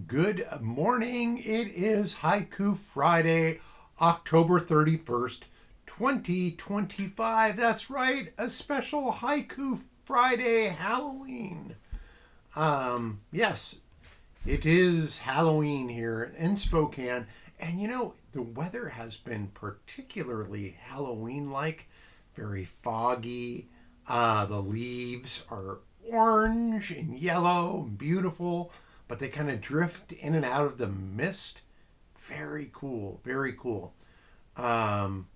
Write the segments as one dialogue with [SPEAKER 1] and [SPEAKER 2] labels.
[SPEAKER 1] Good morning. It is Haiku Friday, October 31st, 2025. That's right, a special Haiku Friday Halloween. Yes, it is Halloween here in Spokane. And the weather has been particularly Halloween like, very foggy. The leaves are orange and yellow and beautiful, but they kind of drift in and out of the mist. Very cool, very cool. Um,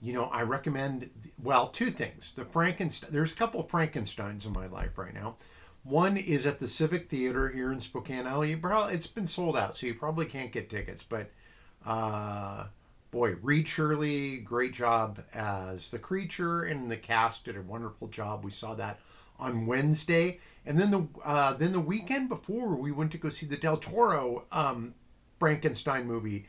[SPEAKER 1] I recommend, well, two things. There's a couple of Frankensteins in my life right now. One is at the Civic Theater here in Spokane. It's been sold out, so you probably can't get tickets. But uh, boy, Reed Shirley, great job as the creature, and the cast did a wonderful job. We saw that on Wednesday, and then the weekend before we went to go see the Del Toro Frankenstein movie,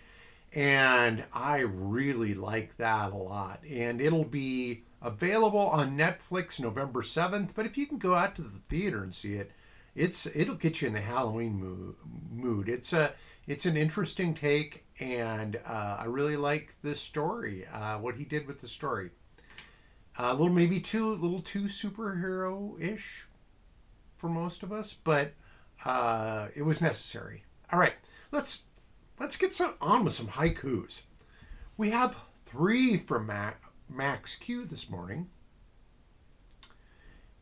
[SPEAKER 1] and I really like that a lot. And it'll be available on Netflix November 7th. But if you can go out to the theater and see it, it'll get you in the Halloween mood. It's an interesting take, and I really like this story. What he did with the story, a little too superhero ish for most of us, but it was necessary. All right, let's let's get on with some haikus. We have three from Max Q this morning,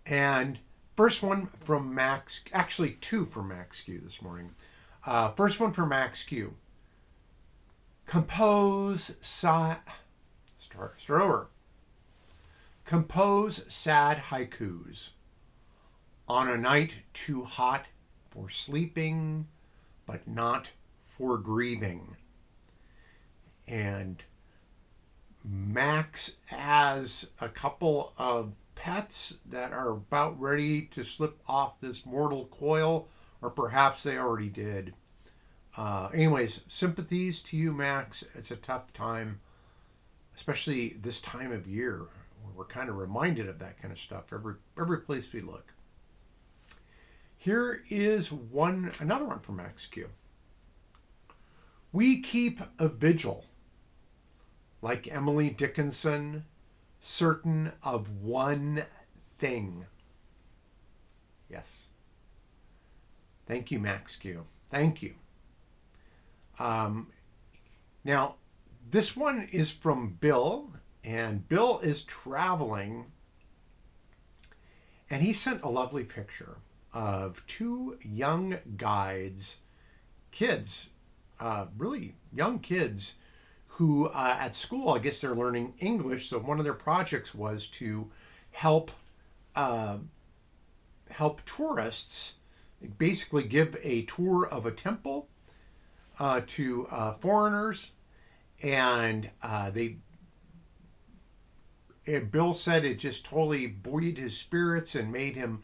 [SPEAKER 1] and first one from Max. Actually, two from Max Q this morning. First one from Max Q. Compose sad. Start over. Compose sad haikus on a night too hot for sleeping, but not for grieving. And Max has a couple of pets that are about ready to slip off this mortal coil, or perhaps they already did. Anyways, sympathies to you, Max. It's a tough time, especially this time of year where we're kind of reminded of that kind of stuff every place we look. Here is another one from Max Q. We keep a vigil, like Emily Dickenson, certain of one thing. Yes. Thank you, Max Q. Thank you. Now, this one is from Bill, and Bill is traveling, and he sent a lovely picture of two young guides, kids, really young kids, who at school, I guess they're learning English. So one of their projects was to help uh, help tourists, basically give a tour of a temple to foreigners, and Bill said it just totally buoyed his spirits and made him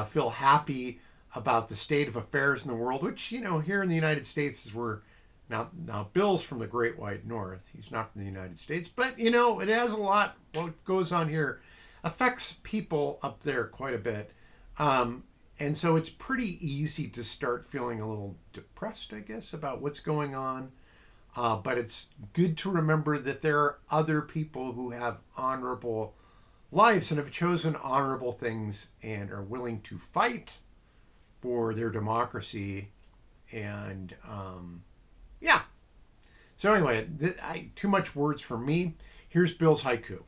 [SPEAKER 1] feel happy about the state of affairs in the world, which, here in the United States is where now Bill's from the Great White North. He's not from the United States, but it has a lot. What goes on here affects people up there quite a bit. And so it's pretty easy to start feeling a little depressed, I guess, about what's going on. But it's good to remember that there are other people who have honorable lives and have chosen honorable things and are willing to fight for their democracy. And yeah. So anyway, too much words for me. Here's Bill's haiku.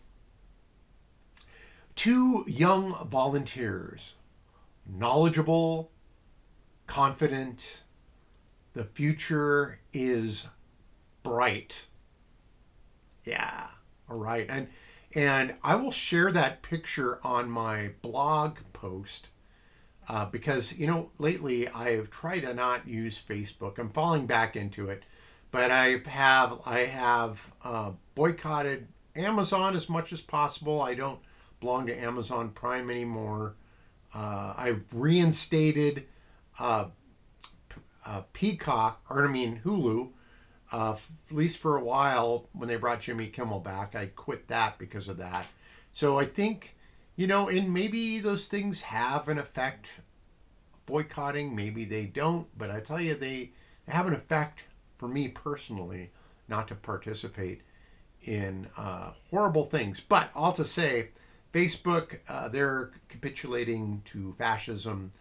[SPEAKER 1] Two young volunteers, knowledgeable, confident. The future is bright. Yeah. All right. And I will share that picture on my blog post because lately I've tried to not use Facebook. I'm falling back into it, but I have boycotted Amazon as much as possible. I don't belong to Amazon Prime anymore. I've reinstated uh, Peacock, or I mean Hulu, at least for a while. When they brought Jimmy Kimmel back, I quit that because of that. So I think, and maybe those things have an effect boycotting. Maybe they don't, but I tell you, they have an effect for me personally not to participate in horrible things. But all to say, Facebook, they're capitulating to fascism.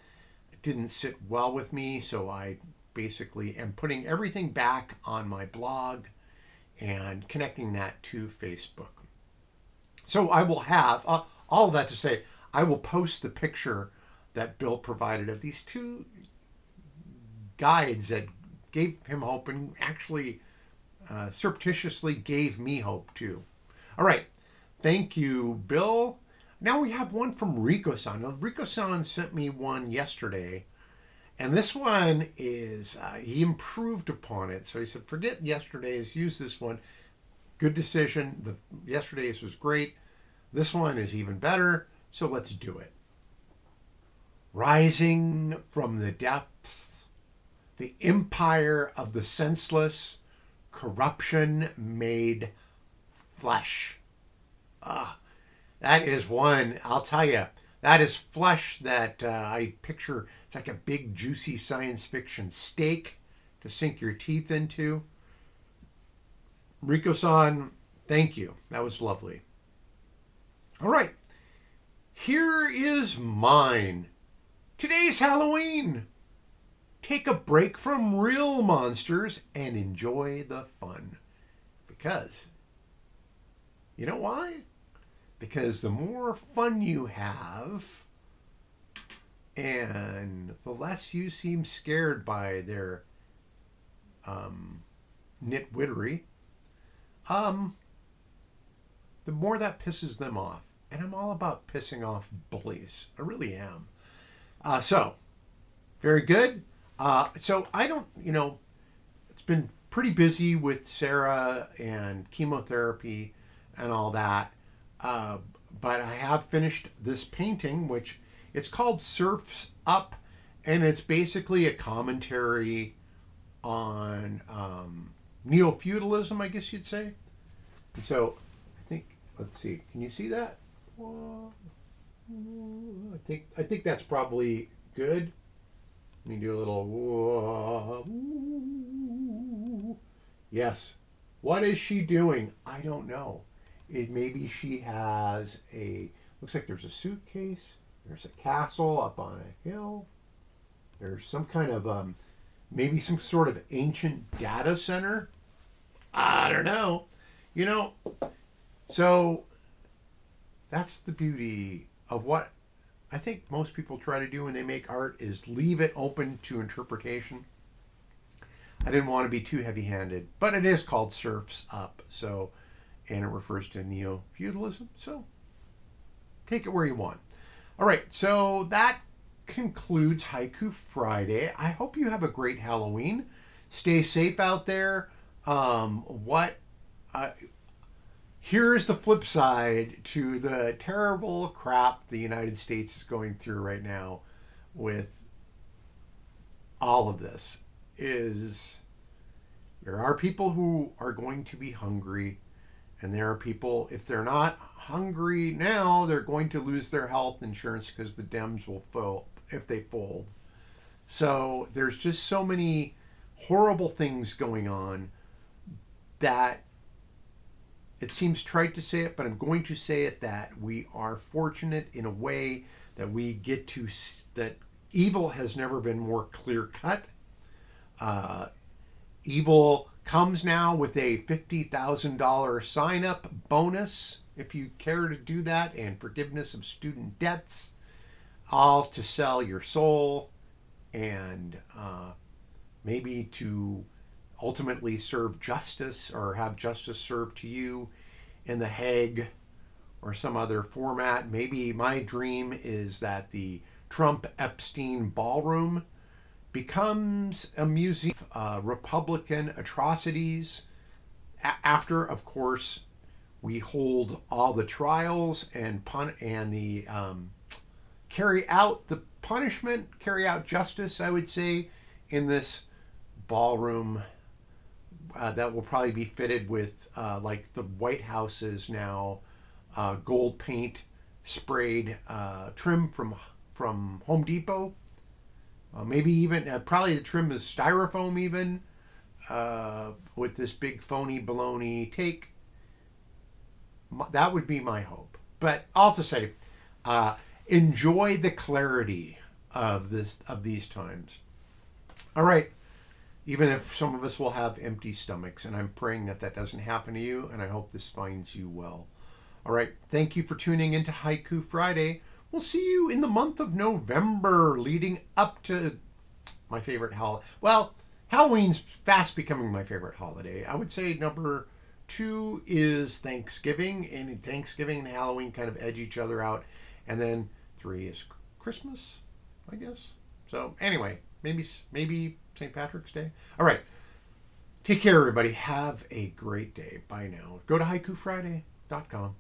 [SPEAKER 1] It didn't sit well with me, so I basically am putting everything back on my blog and connecting that to Facebook. So I will have all of that to say, I will post the picture that Bill provided of these two guides that gave him hope and actually surreptitiously gave me hope too. All right. Thank you, Bill. Now we have one from Rikosan. Now, Rikosan sent me one yesterday, and this one is, he improved upon it. So he said, forget yesterday's, use this one. Good decision. Yesterday's was great. This one is even better, so let's do it. Rising from the depths, the empire of the senseless, corruption made flesh. That is one, I'll tell you, that is flesh that I picture. It's like a big, juicy science fiction steak to sink your teeth into. Riko-san, thank you. That was lovely. All right. Here is mine. Today's Halloween. Take a break from real monsters and enjoy the fun. Because, you know why? Because the more fun you have, and the less you seem scared by their nitwittery, the more that pisses them off. And I'm all about pissing off bullies. I really am. So, very good. So I don't, it's been pretty busy with Sarah and chemotherapy and all that. But I have finished this painting, which it's called Surf's Up, and it's basically a commentary on neo-feudalism, I guess you'd say. And so I think, let's see, can you see that? I think that's probably good. Let me do a little. Yes. What is she doing? I don't know. Maybe she has looks like there's a suitcase. There's a castle up on a hill. There's some kind of, maybe some sort of ancient data center. I don't know. So that's the beauty of what I think most people try to do when they make art, is leave it open to interpretation. I didn't want to be too heavy-handed, but it is called Surf's Up, and it refers to neo-feudalism, so take it where you want. All right, so that concludes Haiku Friday. I hope you have a great Halloween. Stay safe out there. Here is the flip side to the terrible crap the United States is going through right now with all of this. There are people who are going to be hungry, and there are people, if they're not hungry now, they're going to lose their health insurance because the Dems will fold if they fold. So there's just so many horrible things going on that it seems trite to say it, but I'm going to say it, that we are fortunate in a way that we get to, that evil has never been more clear cut. Evil comes now with a $50,000 sign up bonus if you care to do that, and forgiveness of student debts, all to sell your soul and maybe to ultimately serve justice or have justice served to you in the Hague or some other format. Maybe my dream is that the Trump Epstein ballroom becomes a museum of Republican atrocities after, of course, we hold all the trials and carry out the punishment, carry out justice, I would say, in this ballroom that will probably be fitted with, like the White House's now, gold paint sprayed trim from Home Depot. Maybe even probably the trim is styrofoam even with this big phony baloney take. That would be my hope. But all to say, uh, enjoy the clarity of these times. All right. Even if some of us will have empty stomachs, and I'm praying that that doesn't happen to you, and I hope this finds you well. All right. Thank you for tuning into Haiku Friday. We'll see you in the month of November, leading up to my favorite holiday. Well, Halloween's fast becoming my favorite holiday. I would say number two is Thanksgiving, and Thanksgiving and Halloween kind of edge each other out. And then three is Christmas, I guess. So anyway, maybe St. Patrick's Day. All right. Take care, everybody. Have a great day. Bye now. Go to haikufriday.com.